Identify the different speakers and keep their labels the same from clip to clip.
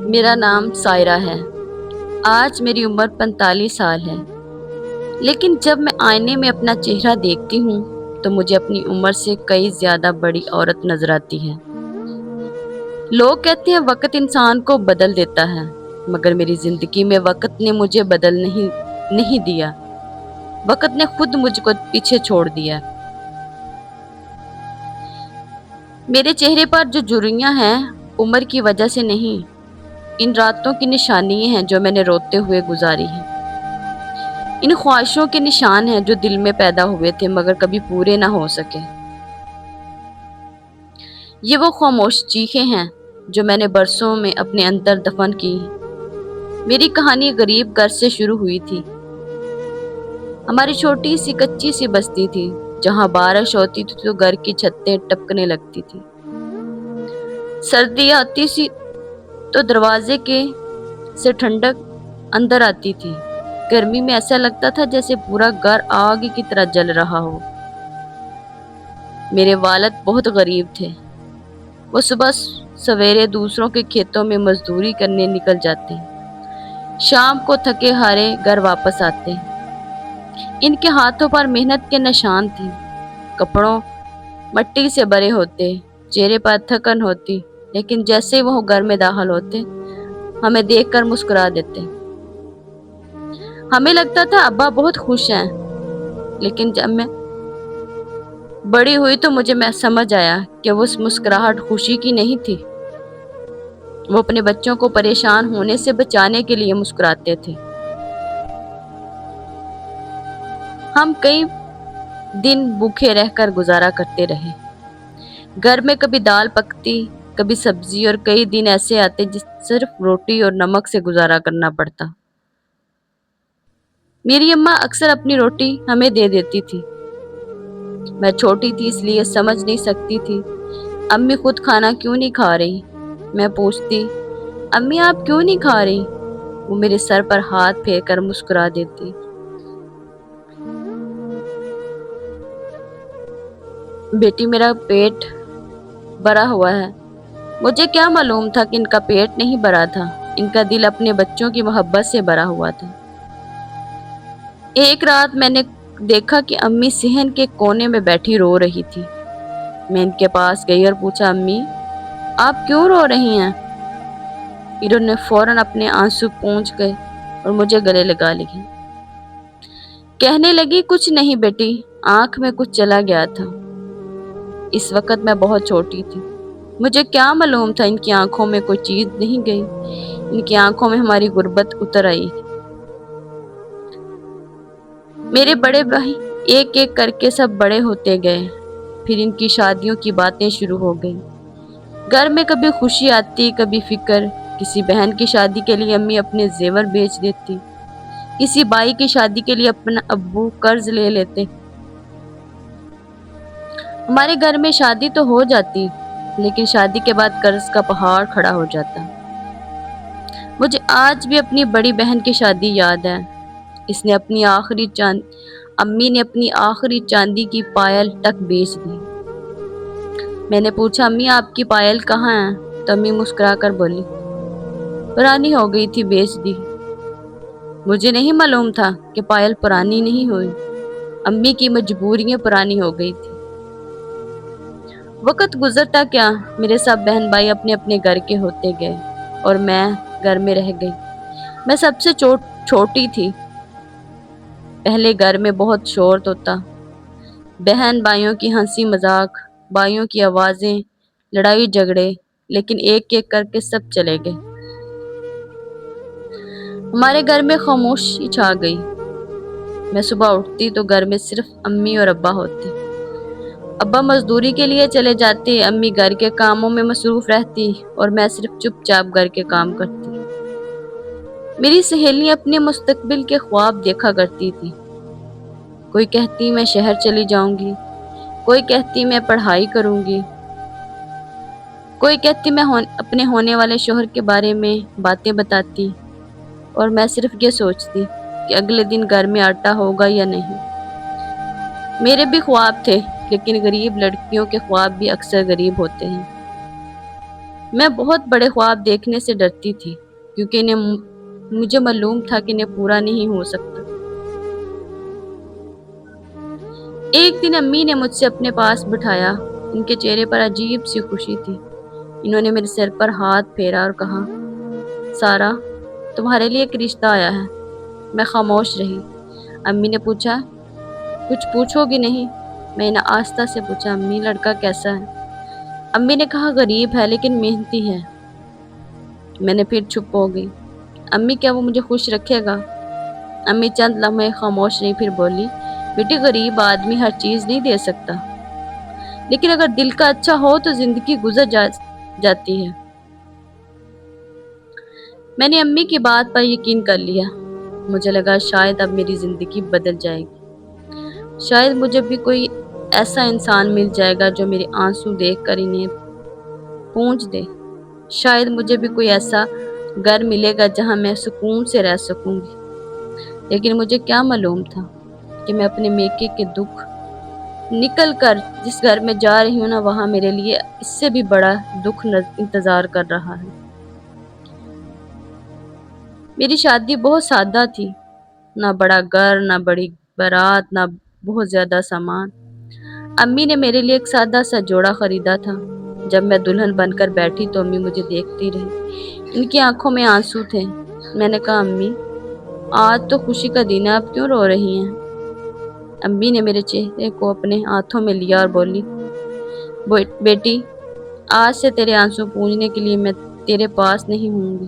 Speaker 1: میرا نام سائرہ ہے۔ آج میری عمر 45 سال ہے، لیکن جب میں آئینے میں اپنا چہرہ دیکھتی ہوں تو مجھے اپنی عمر سے کئی زیادہ بڑی عورت نظر آتی ہے۔ لوگ کہتے ہیں وقت انسان کو بدل دیتا ہے، مگر میری زندگی میں وقت نے مجھے بدل نہیں دیا۔ وقت نے خود مجھ کو پیچھے چھوڑ دیا۔ میرے چہرے پر جو جھریاں ہیں عمر کی وجہ سے نہیں، ان راتوں کی نشانی ہیں جو میں نے روتے ہوئے گزاری ہیں۔ ان خواہشوں کے نشان ہیں جو دل میں پیدا ہوئے تھے مگر کبھی پورے نہ ہو سکے۔ یہ وہ خاموش چیخیں ہیں جو میں نے برسوں میں اپنے اندر دفن کی ہیں۔ میری کہانی غریب گھر سے شروع ہوئی تھی۔ ہماری چھوٹی سی کچی سی بستی تھی، جہاں بارش ہوتی تھی تو گھر کی چھتیں ٹپکنے لگتی تھی۔ سردی آتی سی تو دروازے سے ٹھنڈک اندر آتی تھی۔ گرمی میں ایسا لگتا تھا جیسے پورا گھر آگ کی طرح جل رہا ہو۔ میرے والد بہت غریب تھے۔ وہ صبح سویرے دوسروں کے کھیتوں میں مزدوری کرنے نکل جاتے، شام کو تھکے ہارے گھر واپس آتے۔ ان کے ہاتھوں پر محنت کے نشان تھے، کپڑوں مٹی سے بھرے ہوتے، چہرے پر تھکن ہوتی، لیکن جیسے وہ گھر میں داخل ہوتے ہمیں دیکھ کر مسکرا دیتے۔ ہمیں لگتا تھا ابا بہت خوش ہیں، لیکن جب میں بڑی ہوئی تو مجھے سمجھ آیا کہ وہ مسکراہٹ خوشی کی نہیں تھی۔ وہ اپنے بچوں کو پریشان ہونے سے بچانے کے لیے مسکراتے تھے۔ ہم کئی دن بھوکے رہ کر گزارا کرتے رہے۔ گھر میں کبھی دال پکتی، کبھی سبزی، اور کئی دن ایسے آتے جس صرف روٹی اور نمک سے گزارا کرنا پڑتا۔ میری اماں اکثر اپنی روٹی ہمیں دے دیتی تھی۔ میں چھوٹی تھی اس لیے سمجھ نہیں سکتی تھی امی خود کھانا کیوں نہیں کھا رہی۔ میں پوچھتی، امی آپ کیوں نہیں کھا رہی؟ وہ میرے سر پر ہاتھ پھیر کر مسکرا دیتی۔ بیٹی میرا پیٹ بھرا ہوا ہے۔ مجھے کیا معلوم تھا کہ ان کا پیٹ نہیں بھرا تھا، ان کا دل اپنے بچوں کی محبت سے بھرا ہوا تھا۔ ایک رات میں نے دیکھا کہ امی صحن کے کونے میں بیٹھی رو رہی تھی۔ میں ان کے پاس گئی اور پوچھا، امی آپ کیوں رو رہی ہیں؟ انہوں نے فوراً اپنے آنسو پونچھ گئے اور مجھے گلے لگا لی۔ کہنے لگی، کچھ نہیں بیٹی، آنکھ میں کچھ چلا گیا تھا۔ اس وقت میں بہت چھوٹی تھی، مجھے کیا معلوم تھا ان کی آنکھوں میں کوئی چیز نہیں گئی، ان کی آنکھوں میں ہماری غربت اتر آئی۔ میرے بڑے بھائی ایک ایک کر کے سب بڑے ہوتے گئے، پھر ان کی شادیوں کی باتیں شروع ہو گئیں۔ گھر میں کبھی خوشی آتی، کبھی فکر۔ کسی بہن کی شادی کے لیے امی اپنے زیور بیچ دیتی، کسی بھائی کی شادی کے لیے اپنا ابو قرض لے لیتے۔ ہمارے گھر میں شادی تو ہو جاتی، لیکن شادی کے بعد قرض کا پہاڑ کھڑا ہو جاتا۔ مجھے آج بھی اپنی بڑی بہن کی شادی یاد ہے۔ امی نے اپنی آخری چاندی کی پائل تک بیچ دی۔ میں نے پوچھا، امی آپ کی پائل کہاں ہے؟ تو امی مسکرا کر بولی، پرانی ہو گئی تھی، بیچ دی۔ مجھے نہیں معلوم تھا کہ پائل پرانی نہیں ہوئی، امی کی مجبوریاں پرانی ہو گئی تھی۔ وقت گزرتا کیا، میرے سب بہن بھائی اپنے اپنے گھر کے ہوتے گئے اور میں گھر میں رہ گئی۔ میں سب سے چھوٹی تھی۔ پہلے گھر میں بہت شور ہوتا، بہن بھائیوں کی ہنسی مذاق، بھائیوں کی آوازیں، لڑائی جھگڑے، لیکن ایک ایک کر کے سب چلے گئے۔ ہمارے گھر میں خاموشی چھا گئی۔ میں صبح اٹھتی تو گھر میں صرف امی اور ابا ہوتے۔ ابا مزدوری کے لیے چلے جاتے، امی گھر کے کاموں میں مصروف رہتی اور میں صرف چپ چاپ گھر کے کام کرتی۔ میری سہیلیاں اپنے مستقبل کے خواب دیکھا کرتی تھی۔ کوئی کہتی میں شہر چلی جاؤں گی، کوئی کہتی میں پڑھائی کروں گی، کوئی کہتی میں اپنے ہونے والے شوہر کے بارے میں باتیں بتاتی، اور میں صرف یہ سوچتی کہ اگلے دن گھر میں آٹا ہوگا یا نہیں۔ میرے بھی خواب تھے، لیکن غریب لڑکیوں کے خواب بھی اکثر غریب ہوتے ہیں۔ میں بہت بڑے خواب دیکھنے سے ڈرتی تھی کیونکہ مجھے معلوم تھا کہ انہیں پورا نہیں ہو سکتا۔ ایک دن امی نے مجھ سے اپنے پاس بٹھایا۔ ان کے چہرے پر عجیب سی خوشی تھی۔ انہوں نے میرے سر پر ہاتھ پھیرا اور کہا، سارا، تمہارے لیے ایک رشتہ آیا ہے۔ میں خاموش رہی۔ امی نے پوچھا، کچھ پوچھو گی نہیں؟ میں نے آہستہ سے پوچھا، امی لڑکا کیسا ہے؟ امی نے کہا، غریب ہے لیکن محنتی ہے۔ میں نے پھر چپ ہو گئی۔ امی کیا وہ مجھے خوش رکھے گا؟ امی چند لمحے خاموش رہی، پھر بولی، بیٹی غریب آدمی ہر چیز نہیں دے سکتا، لیکن اگر دل کا اچھا ہو تو زندگی جاتی ہے۔ میں نے امی کی بات پر یقین کر لیا۔ مجھے لگا شاید اب میری زندگی بدل جائے گی۔ شاید مجھے بھی کوئی ایسا انسان مل جائے گا جو میرے آنسو دیکھ کر انہیں پونچھ دے۔ شاید مجھے بھی کوئی ایسا گھر ملے گا جہاں میں سکون سے رہ سکوں گی۔ لیکن مجھے کیا معلوم تھا کہ میں اپنے میکے کے دکھ نکل کر جس گھر میں جا رہی ہوں نا، وہاں میرے لیے اس سے بھی بڑا دکھ انتظار کر رہا ہے۔ میری شادی بہت سادہ تھی، نہ بڑا گھر، نہ بڑی بارات، نہ بہت زیادہ سامان۔ امی نے میرے لیے ایک سادہ سا جوڑا خریدا تھا۔ جب میں دلہن بن کر بیٹھی تو امی مجھے دیکھتی رہی۔ ان کی آنکھوں میں آنسو تھے۔ میں نے کہا، امی آج تو خوشی کا دن ہے، آپ کیوں رو رہی ہیں؟ امی نے میرے چہرے کو اپنے ہاتھوں میں لیا اور بولی، بیٹی آج سے تیرے آنسو پونجھنے کے لیے میں تیرے پاس نہیں ہوں گی۔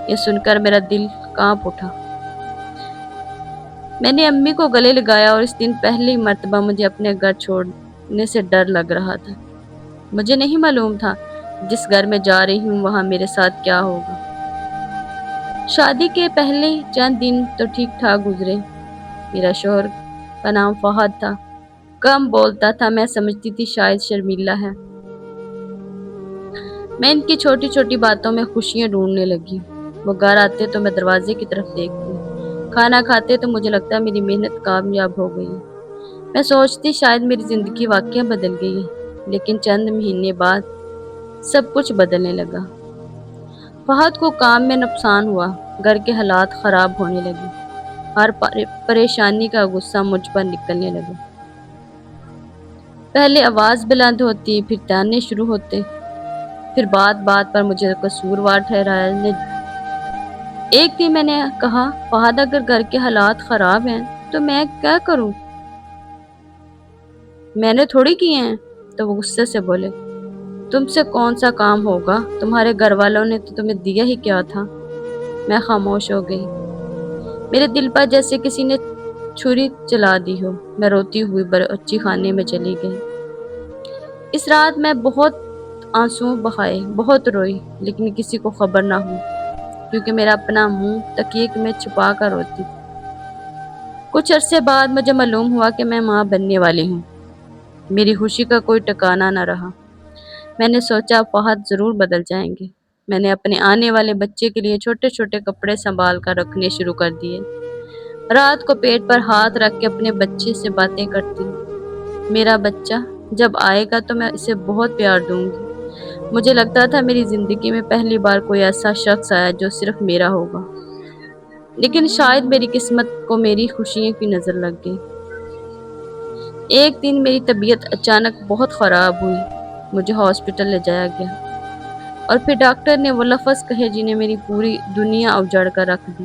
Speaker 1: یہ سن کر میرا دل کانپ اٹھا۔ میں نے امی کو گلے لگایا اور اس دن پہلی مرتبہ مجھے اپنے گھر چھوڑنے سے ڈر لگ رہا تھا۔ مجھے نہیں معلوم تھا جس گھر میں جا رہی ہوں وہاں میرے ساتھ کیا ہوگا۔ شادی کے پہلے چند دن تو ٹھیک ٹھاک گزرے۔ میرا شوہر کا نام فہد تھا، کم بولتا تھا، میں سمجھتی تھی شاید شرمیلا ہے۔ میں ان کی چھوٹی چھوٹی باتوں میں خوشیاں ڈھونڈنے لگی۔ وہ گھر آتے تو میں دروازے کی طرف دیکھتی، کھانا کھاتے تو مجھے لگتا میری محنت کامیاب ہو گئی ہے۔ میں سوچتی شاید میری زندگی واقعہ بدل گئی ہے، لیکن چند مہینے بعد سب کچھ بدلنے لگا۔ فہد کو کام میں نقصان ہوا، گھر کے حالات خراب ہونے لگے، ہر پریشانی کا غصہ مجھ پر نکلنے لگا۔ پہلے آواز بلند ہوتی، پھر تانے شروع ہوتے، پھر بات بات پر مجھے قصوروار ٹھہرایا۔ ایک دن میں نے کہا، فہد اگر گھر کے حالات خراب ہیں تو میں کیا کروں؟ میں نے تھوڑی کیے ہیں۔ تو وہ غصے سے بولے، تم سے کون سا کام ہوگا؟ تمہارے گھر والوں نے تو تمہیں دیا ہی کیا تھا؟ میں خاموش ہو گئی۔ میرے دل پر جیسے کسی نے چھری چلا دی ہو۔ میں روتی ہوئی بچی خانے میں چلی گئی۔ اس رات میں بہت آنسو بہائے، بہت روئی، لیکن کسی کو خبر نہ ہوئی، کیونکہ میرا اپنا منہ تکیے میں چھپا کر روتی تھی۔ کچھ عرصے بعد مجھے معلوم ہوا کہ میں ماں بننے والی ہوں۔ میری خوشی کا کوئی ٹھکانہ نہ رہا۔ میں نے سوچا فہد ضرور بدل جائیں گے۔ میں نے اپنے آنے والے بچے کے لیے چھوٹے چھوٹے کپڑے سنبھال کر رکھنے شروع کر دیے۔ رات کو پیٹ پر ہاتھ رکھ کے اپنے بچے سے باتیں کرتی، میرا بچہ جب آئے گا تو میں اسے بہت پیار دوں گی۔ مجھے لگتا تھا میری زندگی میں پہلی بار کوئی ایسا شخص آیا جو صرف میرا ہوگا۔ لیکن شاید میری قسمت کو میری خوشیوں کی نظر لگ گئی۔ ایک دن میری طبیعت اچانک بہت خراب ہوئی۔ مجھے ہاسپٹل لے جایا گیا اور پھر ڈاکٹر نے وہ لفظ کہے جنہیں میری پوری دنیا اجاڑ کر رکھ دی،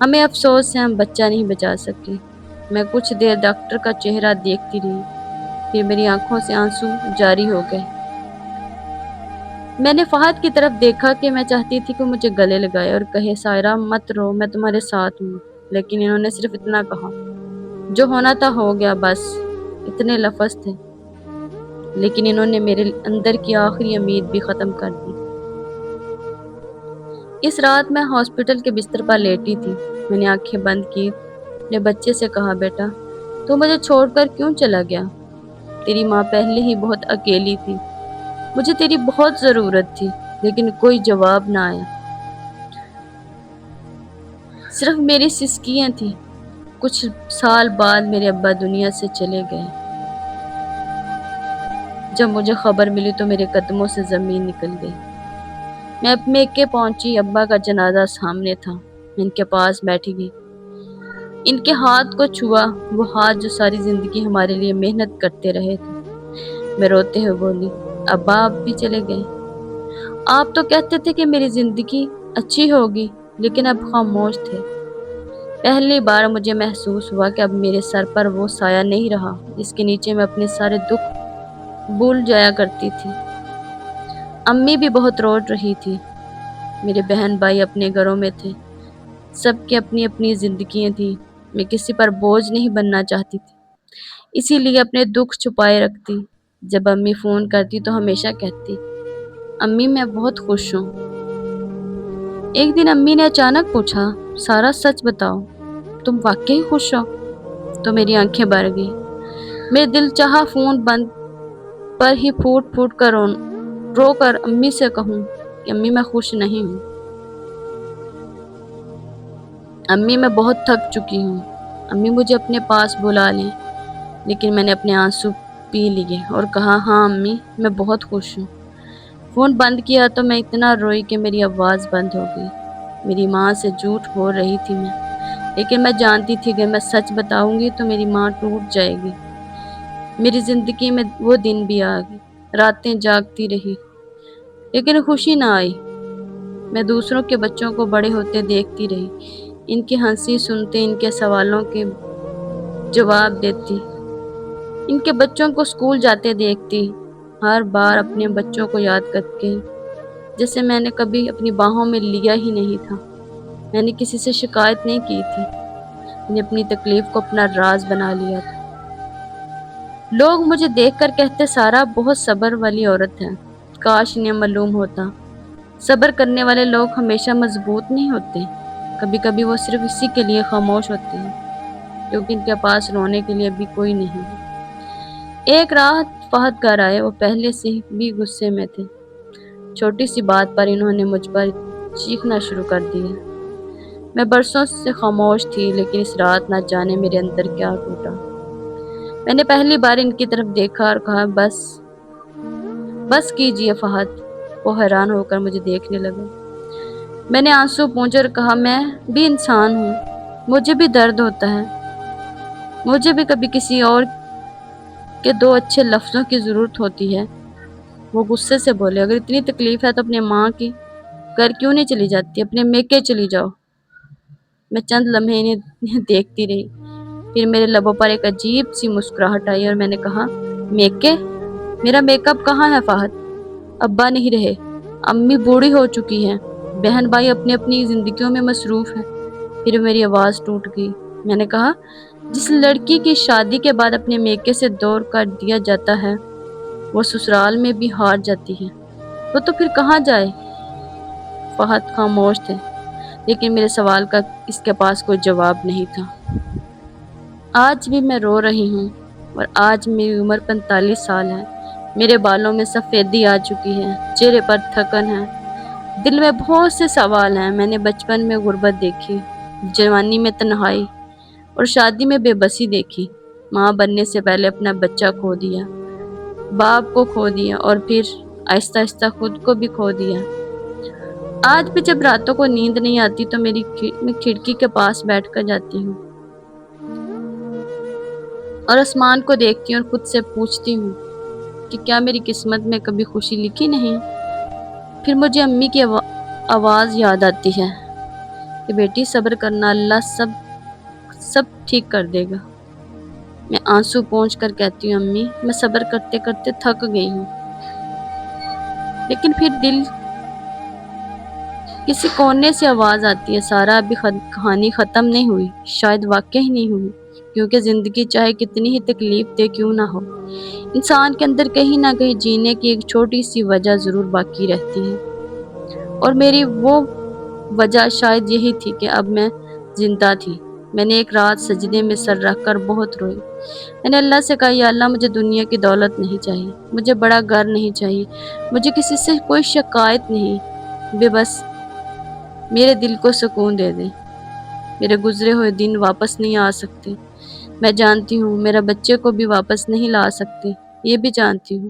Speaker 1: ہمیں افسوس ہے، ہم بچہ نہیں بچا سکے۔ میں کچھ دیر ڈاکٹر کا چہرہ دیکھتی رہی، پھر میری آنکھوں سے آنسو جاری ہو گئے۔ میں نے فہد کی طرف دیکھا کہ میں چاہتی تھی کہ مجھے گلے لگائے اور کہے، سائرہ مت رو، میں تمہارے ساتھ ہوں۔ لیکن انہوں نے صرف اتنا کہا، جو ہونا تھا ہو گیا، بس اتنے لفظ تھے، لیکن انہوں نے میرے اندر کی آخری امید بھی ختم کر دی۔ اس رات میں ہاسپٹل کے بستر پر لیٹی تھی۔ میں نے آنکھیں بند کی، اپنے بچے سے کہا، بیٹا تو مجھے چھوڑ کر کیوں چلا گیا؟ تیری ماں پہلے ہی بہت اکیلی تھی، مجھے تیری بہت ضرورت تھی، لیکن کوئی جواب نہ آیا، صرف میری سسکیاں تھیں۔ کچھ سال بعد میرے ابا دنیا سے چلے گئے۔ جب مجھے خبر ملی تو میرے قدموں سے زمین نکل گئی۔ میں اب میکے پہنچی، ابا کا جنازہ سامنے تھا، میں ان کے پاس بیٹھی گئی، ان کے ہاتھ کو چھوا، وہ ہاتھ جو ساری زندگی ہمارے لیے محنت کرتے رہے تھے۔ میں روتے ہوئے بولی، ابا آپ بھی چلے گئے؟ آپ تو کہتے تھے کہ میری زندگی اچھی ہوگی، لیکن اب خاموش تھے۔ پہلی بار مجھے محسوس ہوا کہ اب میرے سر پر وہ سایہ نہیں رہا جس کے نیچے میں اپنے سارے دکھ بھول جایا کرتی تھی۔ امی بھی بہت رو رہی تھی، میرے بہن بھائی اپنے گھروں میں تھے، سب کی اپنی اپنی زندگیاں تھیں۔ میں کسی پر بوجھ نہیں بننا چاہتی تھی، اسی لیے اپنے دکھ چھپائے رکھتی۔ جب امی فون کرتی تو ہمیشہ کہتی، امی میں بہت خوش ہوں۔ ایک دن امی نے اچانک پوچھا، سارا سچ بتاؤ، تم واقعی خوش ہو؟ تو میری آنکھیں بھر گئی۔ میرے دل چاہا فون بند پر ہی پھوٹ پھوٹ کر رو کر امی سے کہوں کہ امی میں خوش نہیں ہوں، امی میں بہت تھک چکی ہوں، امی مجھے اپنے پاس بلا لیں۔ لیکن میں نے اپنے آنسو پی لیے اور کہا، ہاں امی میں بہت خوش ہوں۔ فون بند کیا تو میں اتنا روئی کہ میری آواز بند ہو گئی۔ میری ماں سے جھوٹ بول رہی تھی میں، لیکن میں جانتی تھی کہ میں سچ بتاؤں گی تو میری ماں ٹوٹ جائے گی۔ میری زندگی میں وہ دن بھی آ گئے، راتیں جاگتی رہی، لیکن خوشی نہ آئی۔ میں دوسروں کے بچوں کو بڑے ہوتے دیکھتی رہی، ان کی ہنسی سنتے، ان کے سوالوں کے جواب دیتی، ان کے بچوں کو اسکول جاتے دیکھتی، ہر بار اپنے بچوں کو یاد کر کے جیسے میں نے کبھی اپنی باہوں میں لیا ہی نہیں تھا۔ میں نے کسی سے شکایت نہیں کی تھی، میں نے اپنی تکلیف کو اپنا راز بنا لیا تھا۔ لوگ مجھے دیکھ کر کہتے، سارا بہت صبر والی عورت ہے۔ کاش انہیں معلوم ہوتا، صبر کرنے والے لوگ ہمیشہ مضبوط نہیں ہوتے، کبھی کبھی وہ صرف اسی کے لیے خاموش ہوتے ہیں کیونکہ ان کے پاس رونے کے لیے بھی کوئی نہیں ہے۔ ایک رات فہد گھر آئے، وہ پہلے سے بھی غصے میں تھے۔ چھوٹی سی بات پر انہوں نے مجھ پر چیخنا شروع کر دیا۔ میں برسوں سے خاموش تھی، لیکن اس رات نہ جانے میرے اندر کیا ٹوٹا۔ میں نے پہلی بار ان کی طرف دیکھا اور کہا، بس کیجئے فہد۔ وہ حیران ہو کر مجھے دیکھنے لگے۔ میں نے آنسو پونچھے اور کہا، میں بھی انسان ہوں، مجھے بھی درد ہوتا ہے، مجھے بھی کبھی کسی اور کے دو اچھے لفظوں کی ضرورت ہوتی ہے۔ وہ غصے سے بولے، اگر اتنی تکلیف ہے تو اپنے ماں کی گھر کیوں نہیں چلی جاتی، اپنے میکے چلی جاؤ۔ میں چند لمحے انہیں دیکھتی رہی، پھر میرے لبوں پر ایک عجیب سی مسکراہٹ آئی اور میں نے کہا، میکے؟ میرا میک اپ کہاں ہے فہد؟ ابا نہیں رہے، امی بوڑھی ہو چکی ہیں، بہن بھائی اپنی اپنی زندگیوں میں مصروف ہیں۔ پھر میری آواز ٹوٹ گئی۔ میں نے کہا، جس لڑکی کی شادی کے بعد اپنے میکے سے دور کر دیا جاتا ہے وہ سسرال میں بھی ہار جاتی ہے، وہ تو پھر کہاں جائے؟ فہد خاموش تھے، لیکن میرے سوال کا اس کے پاس کوئی جواب نہیں تھا۔ آج بھی میں رو رہی ہوں اور آج میری عمر 45 سال ہے۔ میرے بالوں میں سفیدی آ چکی ہے، چہرے پر تھکن ہے، دل میں بہت سے سوال ہیں۔ میں نے بچپن میں غربت دیکھی، جوانی میں تنہائی اور شادی میں بے بسی دیکھی۔ ماں بننے سے پہلے اپنا بچہ کھو دیا، باپ کو کھو دیا اور پھر آہستہ آہستہ خود کو بھی کھو دیا۔ آج بھی جب راتوں کو نیند نہیں آتی تو میں کھڑکی کے پاس بیٹھ کر جاتی ہوں اور آسمان کو دیکھتی ہوں اور خود سے پوچھتی ہوں کہ کیا میری قسمت میں کبھی خوشی لکھی نہیں؟ پھر مجھے امی کی آواز یاد آتی ہے کہ بیٹی صبر کرنا، اللہ سب ٹھیک کر دے گا۔ میں آنسو پونچھ کر کہتی ہوں، امی میں صبر کرتے کرتے تھک گئی ہوں۔ لیکن پھر دل کسی کونے سے آواز آتی ہے، سارا ابھی کہانی ختم نہیں ہوئی، شاید واقعی ہی نہیں ہوئی، کیونکہ زندگی چاہے کتنی ہی تکلیف دے کیوں نہ ہو، انسان کے اندر کہیں نہ کہیں جینے کی ایک چھوٹی سی وجہ ضرور باقی رہتی ہے۔ اور میری وہ وجہ شاید یہی تھی کہ اب میں زندہ تھی۔ میں نے ایک رات سجدے میں سر رکھ کر بہت روئی۔ میں نے اللہ سے کہا، یا اللہ مجھے دنیا کی دولت نہیں چاہیے، مجھے بڑا گھر نہیں چاہیے، مجھے کسی سے کوئی شکایت نہیں، بس میرے دل کو سکون دے دے۔ میرے گزرے ہوئے دن واپس نہیں آ سکتے، میں جانتی ہوں، میرے بچے کو بھی واپس نہیں لا سکتے، یہ بھی جانتی ہوں،